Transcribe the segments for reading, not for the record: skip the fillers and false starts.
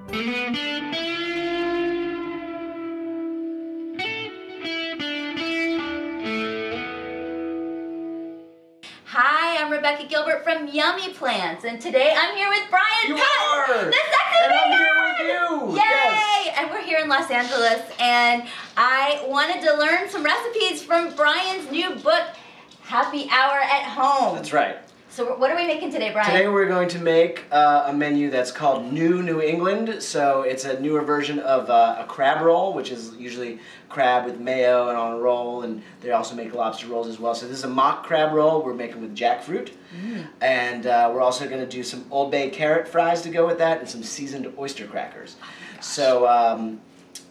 Hi, I'm Rebecca Gilbert from Yummy Plants, and today I'm here with Brian You Patton. are! The sexy and I'm man! here with you! Yay! Yes! And we're here in Los Angeles, and I wanted to learn some recipes from Brian's new book, Happy Hour at Home. That's right. So what are we making today, Brian? Today we're going to make a menu that's called New England. So it's a newer version of a crab roll, which is usually crab with mayo and on a roll, and they also make lobster rolls as well. So this is a mock crab roll we're making with jackfruit. And we're also going to do some Old Bay carrot fries to go with that and some seasoned oyster crackers. So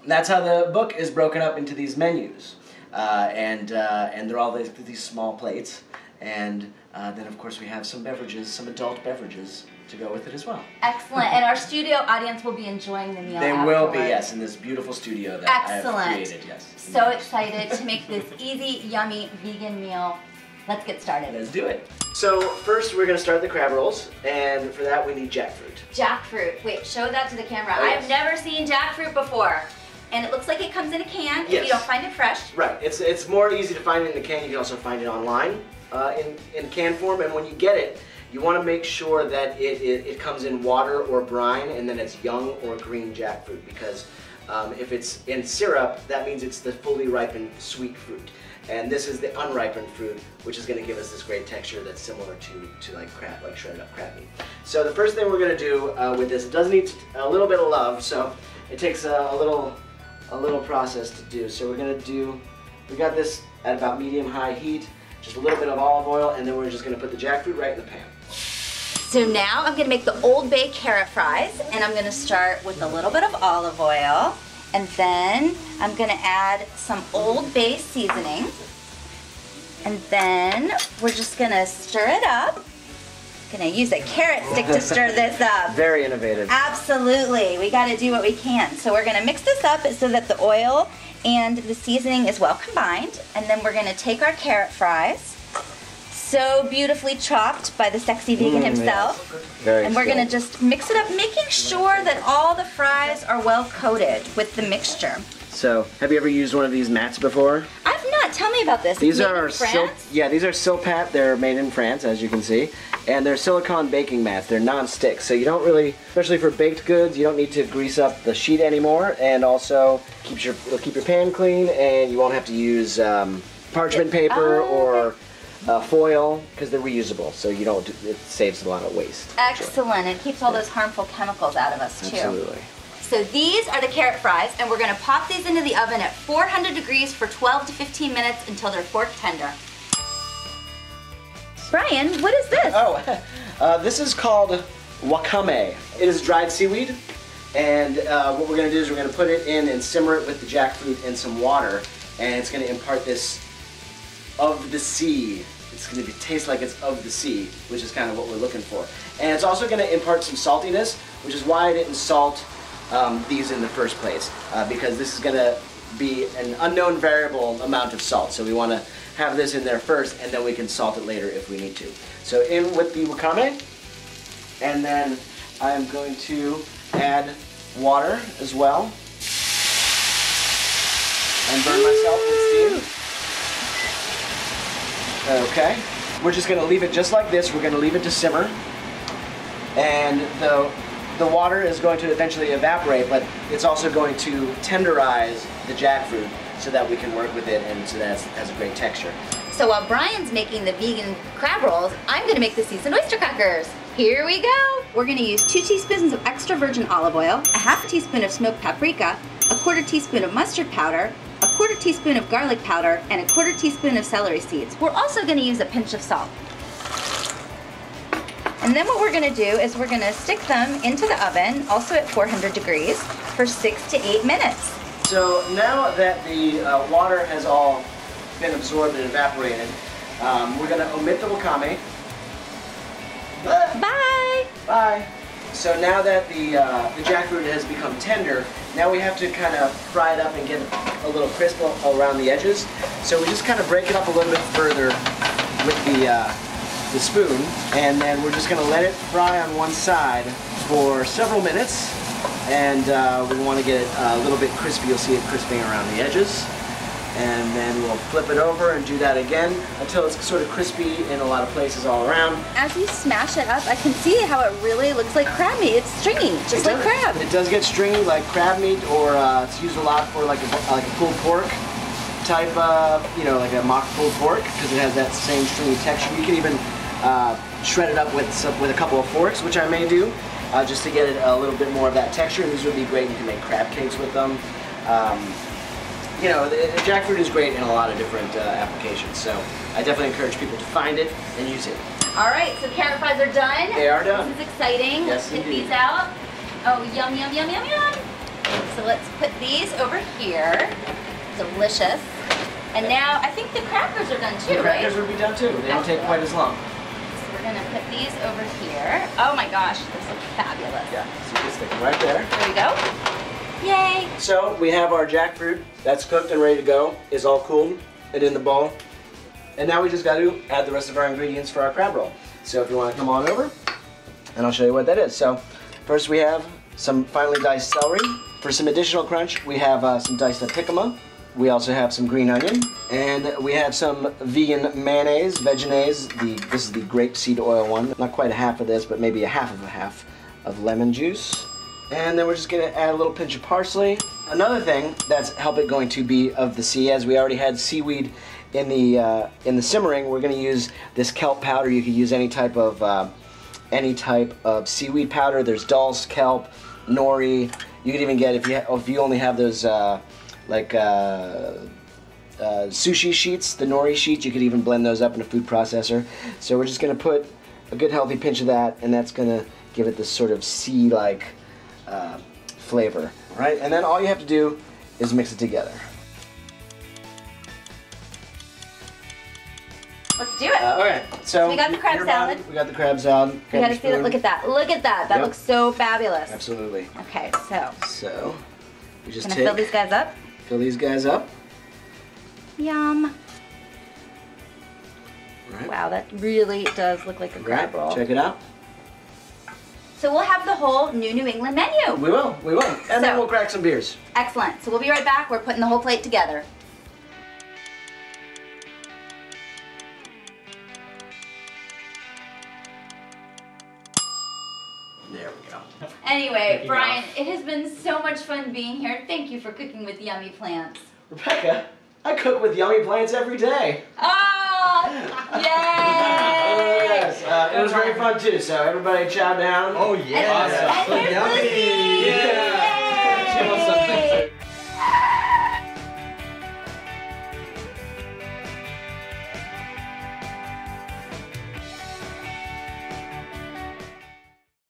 that's how the book is broken up into these menus. And they're all these small plates. And then, of course, we have some beverages, some adult beverages to go with it as well. Excellent. And our studio audience will be enjoying the meal They afterwards. will be, yes, in this beautiful studio that I have created, yes. So excited to make this easy, yummy, vegan meal. Let's get started. Let's do it. So first we're going to start the crab rolls, and for that we need jackfruit. Jackfruit. Wait, show that to the camera. Oh, yes. I've never seen jackfruit before. And it looks like it comes in a can if Yes. you don't find it fresh. Right. It's more easy to find it in a can. You can also find it online in can form, and when you get it, you want to make sure that it comes in water or brine, and then it's young or green jackfruit, because if it's in syrup, that means it's the fully ripened sweet fruit. And this is the unripened fruit, which is going to give us this great texture that's similar to like crab, like shredded up crab meat. So the first thing we're going to do with this, it does need a little bit of love, so it takes a little process to do. So we're going to do, we got this at about medium-high heat, just a little bit of olive oil, and then we're just going to put the jackfruit right in the pan. So now I'm going to make the Old Bay carrot fries, and I'm going to start with a little bit of olive oil, and then I'm going to add some Old Bay seasoning, and then we're just going to stir it up. I'm going to use a carrot stick to stir this up. Very innovative. Absolutely. We got to do what we can. So we're going to mix this up so that the oil and the seasoning is well combined, and then we're going to take our carrot fries, so beautifully chopped by the sexy vegan himself. Yes. Very and we're skilled. going to just mix it up, making sure that all the fries are well coated with the mixture. So, have you ever used one of these mats before? I've not. Tell me about this. These Made are in France? these are Silpat. They're made in France, as you can see, and they're silicone baking mats. They're non-stick, so you don't really, especially for baked goods, you don't need to grease up the sheet anymore, and also it'll keep your pan clean, and you won't have to use parchment paper or foil, because they're reusable, so you don't. It saves a lot of waste. Excellent. It keeps all those harmful chemicals out of us too. Absolutely. So these are the carrot fries, and we're going to pop these into the oven at 400 degrees for 12 to 15 minutes until they're fork tender. Brian, what is this? Oh, this is called wakame. It is dried seaweed, and what we're going to do is we're going to put it in and simmer it with the jackfruit and some water, and it's going to impart this of the sea. It's going to taste like it's of the sea, which is kind of what we're looking for. And it's also going to impart some saltiness, which is why I didn't salt these in the first place, because this is going to be an unknown variable amount of salt. So we want to have this in there first, and then we can salt it later if we need to. So in with the wakame, and then I'm going to add water as well, and burn myself with steam. Okay, we're just going to leave it just like this. We're going to leave it to simmer, and the water is going to eventually evaporate, but it's also going to tenderize the jackfruit so that we can work with it and so that it has a great texture. So while Brian's making the vegan crab rolls, I'm going to make the seasoned oyster crackers. Here we go. We're going to use 2 teaspoons of extra virgin olive oil, a half teaspoon of smoked paprika, a 1/4 teaspoon of mustard powder, a 1/4 teaspoon of garlic powder, and a 1/4 teaspoon of celery seeds. We're also going to use a pinch of salt. And then what we're going to do is we're going to stick them into the oven, also at 400 degrees, for 6 to 8 minutes. So now that the water has all been absorbed and evaporated, we're going to omit the wakame. Bye! Bye! So now that the jackfruit has become tender, now we have to kind of fry it up and get a little crisp around the edges. So we just kind of break it up a little bit further with the spoon, and then we're just going to let it fry on one side for several minutes, And we want to get it a little bit crispy. You'll see it crisping around the edges. And then we'll flip it over and do that again until it's sort of crispy in a lot of places all around. As you smash it up, I can see how it really looks like crab meat. It's stringy, just like crab. It does get stringy like crab meat, or it's used a lot for like a pulled pork type, you know, like a mock pulled pork, because it has that same stringy texture. You can even shred it up with a couple of forks, which I may do, just to get it a little bit more of that texture. And these would be great. You can make crab cakes with them. You know, the jackfruit is great in a lot of different applications, so I definitely encourage people to find it and use it. All right, so carrot fries are done. They are done. This is exciting. Yes, let's get these out. Oh, yum, yum, yum, yum, yum. So let's put these over here. Delicious. And now I think the crackers are done too, right? The crackers will be done too. They don't take quite as long. So we're gonna put these over here. Oh my gosh, this looks fabulous. Yeah, so you can stick them right there. There we go. Yay! So we have our jackfruit that's cooked and ready to go. It's all cooled and in the bowl. And now we just got to add the rest of our ingredients for our crab roll. So if you want to come on over, and I'll show you what that is. So first we have some finely diced celery. For some additional crunch, we have some diced jicama. We also have some green onion, and we have some vegan mayonnaise, Vegenaise. This is the grapeseed oil one. Not quite a half of this, but maybe a half of lemon juice. And then we're just gonna add a little pinch of parsley. Another thing that's going to be of the sea, as we already had seaweed in the simmering, we're gonna use this kelp powder. You could use any type of seaweed powder. There's dulse, kelp, nori. You could even get, if you only have those sushi sheets, the nori sheets, you could even blend those up in a food processor. So we're just gonna put a good healthy pinch of that, and that's gonna give it this sort of sea-like flavor. All right, and then all you have to do is mix it together. Let's do it. Okay, so we got the crab salad. We got the crab salad. You gotta see that. Look at that. Look at that. That looks so fabulous. Absolutely. Okay, so we just gonna fill these guys up. Fill these guys up. Yum. Right. Wow, that really does look like a crab roll. Check it out. So we'll have the whole new New England menu. We will. And then we'll crack some beers. Excellent. So we'll be right back. We're putting the whole plate together. There we go. Anyway, Brian, it has been so much fun being here. Thank you for cooking with Yummy Plants. Rebecca, I cook with Yummy Plants every day. Oh, yay! Yes, it was very fun too, so everybody chow down. Oh yeah. And here's Lizzie. Yeah.